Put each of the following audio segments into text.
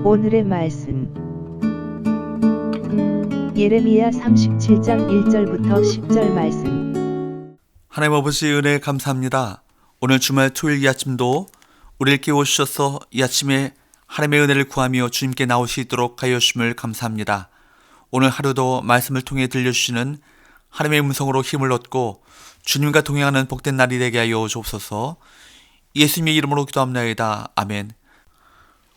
오늘의 말씀 예레미야 37장 1절부터 10절 말씀. 하나님 아버지 은혜 감사합니다. 오늘 주말 토요일 이 아침도 우리를 깨워주셔서 이 아침에 하나님의 은혜를 구하며 주님께 나올 수 있도록 하여 주심을 감사합니다. 오늘 하루도 말씀을 통해 들려주시는 하나님의 음성으로 힘을 얻고 주님과 동행하는 복된 날이 되게 하여 주옵소서. 예수님의 이름으로 기도합나이다. 아멘.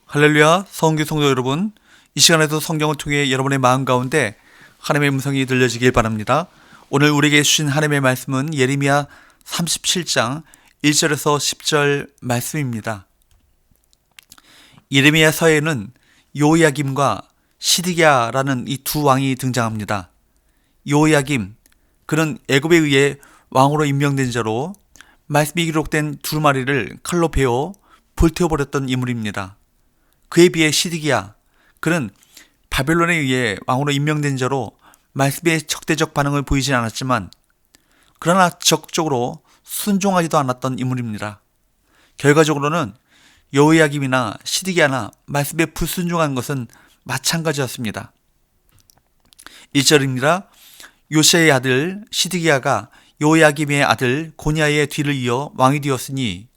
할렐루야. 성교 성도 여러분, 이 시간에도 성경을 통해 여러분의 마음 가운데 하나님의 음성이 들려지길 바랍니다. 오늘 우리에게 주신 하나님의 말씀은 예레미야 37장 1절에서 10절 말씀입니다. 예레미야서에는 요야김과 시드기야라는 이 두 왕이 등장합니다. 요야김, 그는 애굽에 의해 왕으로 임명된 자로 말씀이 기록된 두루마리를 칼로 베어 불태워버렸던 인물입니다. 그에 비해 시드기야, 그는 바벨론에 의해 왕으로 임명된 자로 말씀에 적대적 반응을 보이지 않았지만 그러나 적극적으로 순종하지도 않았던 인물입니다. 결과적으로는 여호야김이나 시드기야나 말씀에 불순종한 것은 마찬가지였습니다. 1절입니다. 요시야의 아들 시드기야가 여호야김의 아들 고니야의 뒤를 이어 왕이 되었으니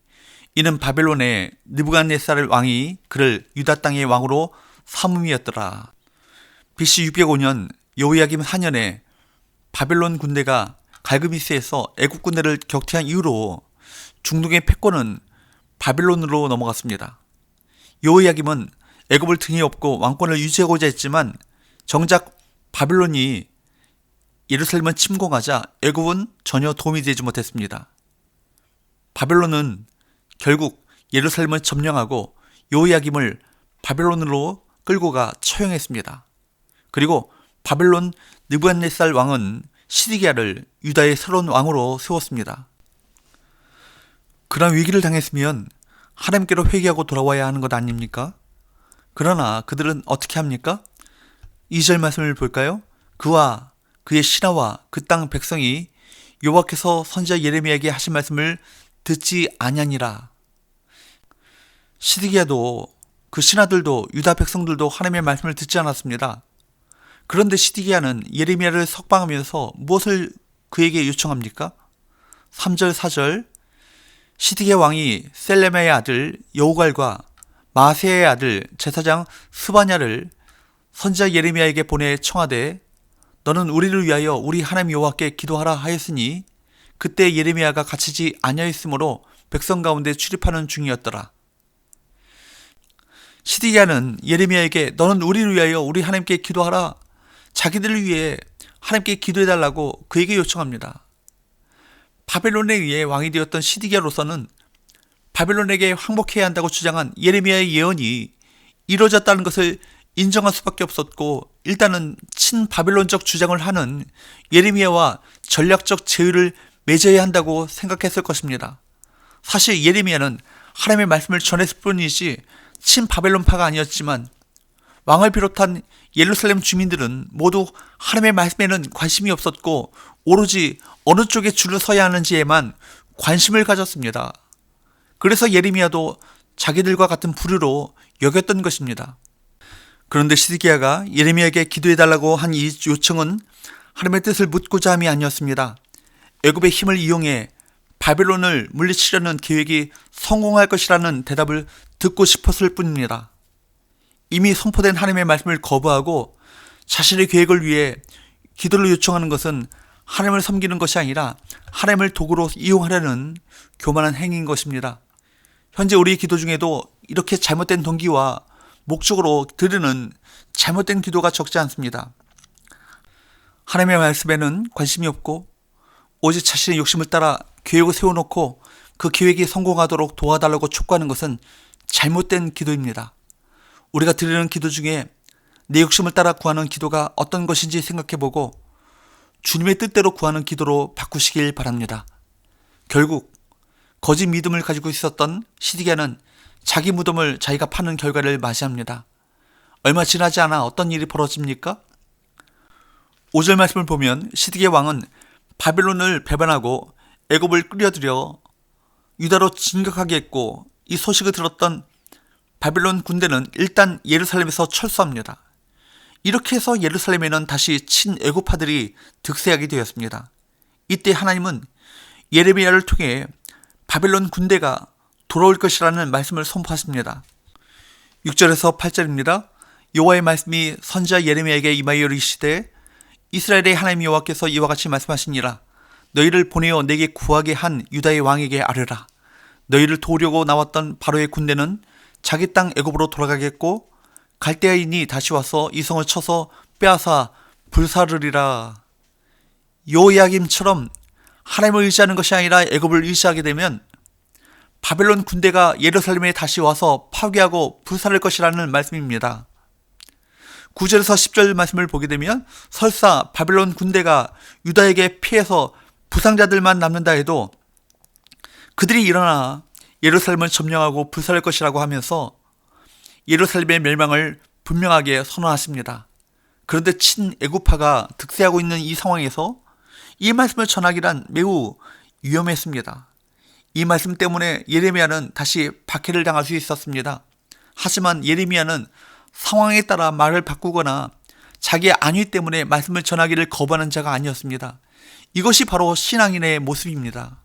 이는 바벨론의 느부갓네살 왕이 그를 유다 땅의 왕으로 삼음이었더라. BC 605년 여호야김 4년에 바벨론 군대가 갈그미스에서 애국 군대를 격퇴한 이후로 중동의 패권은 바벨론으로 넘어갔습니다. 여호야김은 애굽을 등에 업고 왕권을 유지하고자 했지만 정작 바벨론이 예루살렘을 침공하자 애굽은 전혀 도움이 되지 못했습니다. 바벨론은 결국 예루살렘을 점령하고 여호야김을 바벨론으로 끌고 가 처형했습니다. 그리고 바벨론 느부갓네살 왕은 시드기야를 유다의 새로운 왕으로 세웠습니다. 그런 위기를 당했으면 하나님께로 회개하고 돌아와야 하는 것 아닙니까? 그러나 그들은 어떻게 합니까? 2절 말씀을 볼까요? 그와 그의 신하와 그 땅 백성이 여호와께서 선지자 예레미야에게 하신 말씀을 듣지 아니하니라. 시드기야도 그 신하들도 유다 백성들도 하나님의 말씀을 듣지 않았습니다. 그런데 시드기야는 예레미야를 석방하면서 무엇을 그에게 요청합니까? 3절 4절 시드기야 왕이 셀레메의 아들 여우갈과 마세의 아들 제사장 스바냐를 선지자 예레미야에게 보내 청하되 너는 우리를 위하여 우리 하나님 여호와께 기도하라 하였으니 그때 예레미야가 갇히지 아니하였으므로 백성 가운데 출입하는 중이었더라. 시드기야는 예레미야에게 너는 우리를 위하여 우리 하나님께 기도하라, 자기들을 위해 하나님께 기도해달라고 그에게 요청합니다. 바벨론에 의해 왕이 되었던 시드기야로서는 바벨론에게 항복해야 한다고 주장한 예레미야의 예언이 이루어졌다는 것을 인정할 수밖에 없었고 일단은 친바벨론적 주장을 하는 예레미야와 전략적 제휴를 맺어야 한다고 생각했을 것입니다. 사실 예레미야는 하나님의 말씀을 전했을 뿐이지 친바벨론파가 아니었지만 왕을 비롯한 예루살렘 주민들은 모두 하나님의 말씀에는 관심이 없었고 오로지 어느 쪽에 줄을 서야 하는지에만 관심을 가졌습니다. 그래서 예레미야도 자기들과 같은 부류로 여겼던 것입니다. 그런데 시드기야가 예레미야에게 기도해달라고 한 이 요청은 하나님의 뜻을 묻고자 함이 아니었습니다. 애굽의 힘을 이용해 바벨론을 물리치려는 계획이 성공할 것이라는 대답을 듣고 싶었을 뿐입니다. 이미 선포된 하나님의 말씀을 거부하고 자신의 계획을 위해 기도를 요청하는 것은 하나님을 섬기는 것이 아니라 하나님을 도구로 이용하려는 교만한 행위인 것입니다. 현재 우리 기도 중에도 이렇게 잘못된 동기와 목적으로 드리는 잘못된 기도가 적지 않습니다. 하나님의 말씀에는 관심이 없고 오직 자신의 욕심을 따라 계획을 세워놓고 그 계획이 성공하도록 도와달라고 촉구하는 것은 잘못된 기도입니다. 우리가 드리는 기도 중에 내 욕심을 따라 구하는 기도가 어떤 것인지 생각해보고 주님의 뜻대로 구하는 기도로 바꾸시길 바랍니다. 결국 거짓 믿음을 가지고 있었던 시드기야는 자기 무덤을 자기가 파는 결과를 맞이합니다. 얼마 지나지 않아 어떤 일이 벌어집니까? 5절 말씀을 보면 시드기야 왕은 바벨론을 배반하고 애굽을 끌어들여 유다로 진격하게 했고 이 소식을 들었던 바벨론 군대는 일단 예루살렘에서 철수합니다. 이렇게 해서 예루살렘에는 다시 친애굽파들이 득세하게 되었습니다. 이때 하나님은 예레미야를 통해 바벨론 군대가 돌아올 것이라는 말씀을 선포하십니다. 6절에서 8절입니다. 여호와의 말씀이 선지자 예레미야에게 임하여 이르시되 이스라엘의 하나님 여호와께서 이와 같이 말씀하시니라. 너희를 보내어 내게 구하게 한 유다의 왕에게 아뢰라. 너희를 도우려고 나왔던 바로의 군대는 자기 땅 애굽으로 돌아가겠고 갈대아인이 다시 와서 이 성을 쳐서 빼앗아 불사르리라. 요야김처럼 하나님을 의지하는 것이 아니라 애굽을 의지하게 되면 바벨론 군대가 예루살렘에 다시 와서 파괴하고 불살할 것이라는 말씀입니다. 9절에서 10절 말씀을 보게 되면 설사 바벨론 군대가 유다에게 피해서 부상자들만 남는다 해도 그들이 일어나 예루살렘을 점령하고 불살할 것이라고 하면서 예루살렘의 멸망을 분명하게 선언하십니다. 그런데 친애굽파가 득세하고 있는 이 상황에서 이 말씀을 전하기란 매우 위험했습니다. 이 말씀 때문에 예레미야는 다시 박해를 당할 수 있었습니다. 하지만 예레미야는 상황에 따라 말을 바꾸거나 자기의 안위 때문에 말씀을 전하기를 거부하는 자가 아니었습니다. 이것이 바로 신앙인의 모습입니다.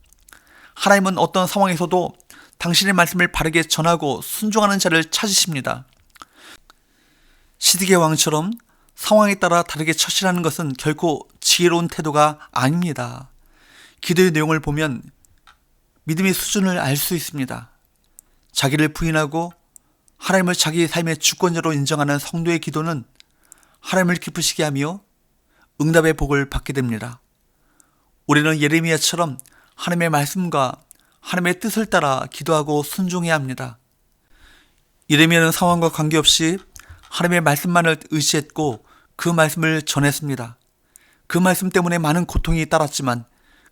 하나님은 어떤 상황에서도 당신의 말씀을 바르게 전하고 순종하는 자를 찾으십니다. 시드기야 왕처럼 상황에 따라 다르게 처신하는 것은 결코 지혜로운 태도가 아닙니다. 기도의 내용을 보면 믿음의 수준을 알 수 있습니다. 자기를 부인하고 하나님을 자기의 삶의 주권자로 인정하는 성도의 기도는 하나님을 기쁘시게 하며 응답의 복을 받게 됩니다. 우리는 예레미야처럼 하나님의 말씀과 하나님의 뜻을 따라 기도하고 순종해야 합니다. 예레미야는 상황과 관계없이 하나님의 말씀만을 의지했고 그 말씀을 전했습니다. 그 말씀 때문에 많은 고통이 따랐지만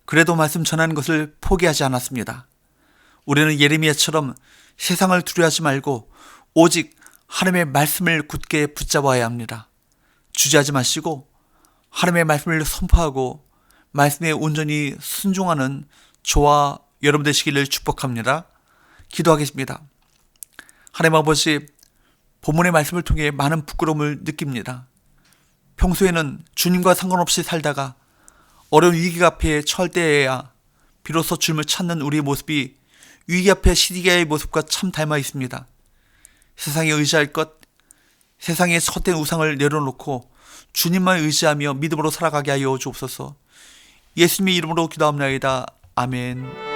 그래도 말씀 전하는 것을 포기하지 않았습니다. 우리는 예레미야처럼 세상을 두려워하지 말고 오직 하나님의 말씀을 굳게 붙잡아야 합니다. 주저하지 마시고 하나님의 말씀을 선포하고 말씀에 온전히 순종하는 저와 여러분 되시기를 축복합니다. 기도하겠습니다. 하나님 아버지, 본문의 말씀을 통해 많은 부끄러움을 느낍니다. 평소에는 주님과 상관없이 살다가 어려운 위기가 앞에 처할 때에야 비로소 주님을 찾는 우리의 모습이 위기 앞에 시드기야의 모습과 참 닮아 있습니다. 세상에 의지할 것, 세상의 헛된 우상을 내려놓고 주님만 의지하며 믿음으로 살아가게 하여 주옵소서. 예수님의 이름으로 기도합나이다. 아멘.